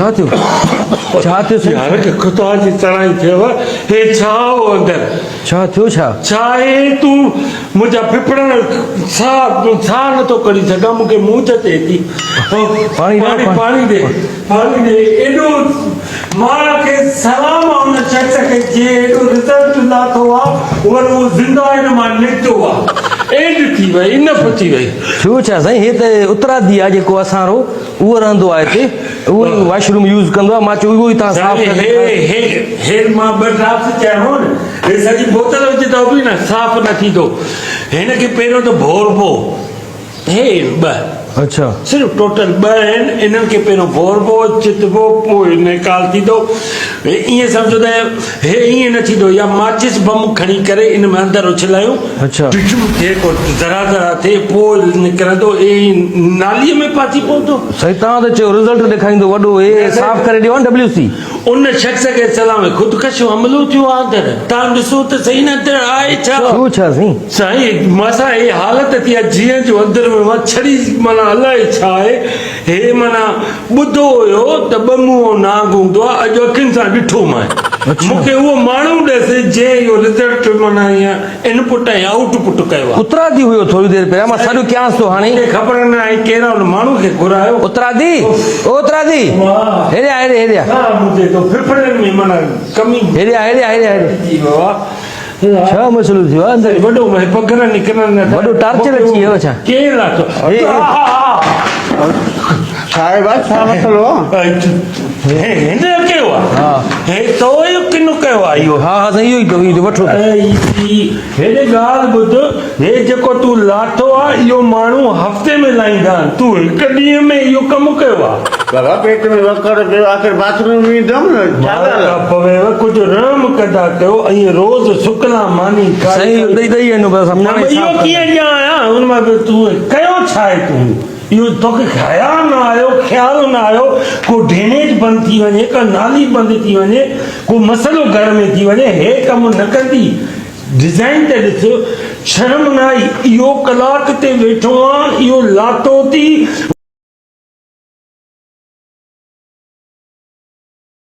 चाहते हो यार के खुदा जी चढ़ाई थे हे छाओ अंदर चाहते हो चाहे तू मुझे फिपड़न छा न तो करी सका मुझे मुंह ते थी पानी दे एडो मां के सलाम उन शख्स के जे एडो रिजल्ट ना तो वो जिंदा इन मान निकतो एड थी वई न पची वई छो छा साईं हे त उतरादी आहे जेको असां रो उहो रहंदो आहे हिते उहो वॉशरूम यूज़ कंदो आहे मां चयो उहो ई तव्हां साफ़ हे मां ॿ ड्राफ्ट चयो न हे सॼी बोतल विझ त बि न साफ़ न थींदो हिन खे पहिरियों त भोरबो हे ॿ अच्छा सिर्फ़ु टोटल ॿ आहिनि इन्हनि खे पहिरियों भोरबो चितबो पोइ निकाल थींदो ईअं सम्झो त हे ईअं न थींदो या माचिस बम खणी करे इन में अंदरि उछलायूं अच्छा थिए ज़रा ज़रा थिए पोइ निकिरंदो नालीअ में फासी पवंदो साईं तव्हां त चयो रिज़ल्ट ॾेखारींदो वॾो हे साफ़ करे ॾियो न WC उन शख़्स खे सलाम ख़ुदकश हमलो थियो आहे अंदरि तव्हां ॾिसो त सही न अंदरि आहे छा छो छा साईं साईं मां हे हालत थी आहे जीअं जो अंदरि में मच्छरी माना अलाए छा आहे हे माना ॿुधो हुयो त ॿ मुंहुं नाग हूंदो आहे अॼु अखियुनि सां ॾिठो मां मूंखे उहो माण्हू ॾिस जंहिं इहो रिज़ल्ट माना ईअं इनपुट ऐं आउटपुट कयो आहे उतरादी हुयो थोरी देरि पहिरियां मां सॼो कयांसि थो हाणे ख़बर न आहे कहिड़ा हुन माण्हू खे घुरायो उतरादी हेॾे हा मुंहिंजे तो फिफड़नि में माना कमी हेॾे छा मसइलो थियो आहे अंदरि वॾो पघर निकिरनि वॾो टार्चर अची वियो छा केरु आहे साहिब छा मसइलो हिन कयो आहे हे तो किनो कयो आहे इहो हा साईं इहो ई वठो हेॾे ॻाल्हि ॿुध हे जेको तूं लाथो आहे इहो माण्हू हफ़्ते में लाहींदा आहिनि तूं हिकु ॾींहं में इहो कमु कयो आहे बाबा पेट में वकर पियो आख़िर बाथरूम में ईंदमि न पवेव कुझु रहम कंदा कयो ऐं रोज़ सुकला मानी साईं ॾेई इहो कीअं ॼाणा हुन मां तूं कयो छा आहे तूं इहो तोखे ख़्याल न आयो को ड्रेनेज बंदि थी वञे का नाली बंदि थी वञे को मसइलो घर में थी वञे हे कमु न कंदी डिज़ाइन त ॾिस शर्म न आई इहो कलाक ते वेठो आहे इहो लातो थी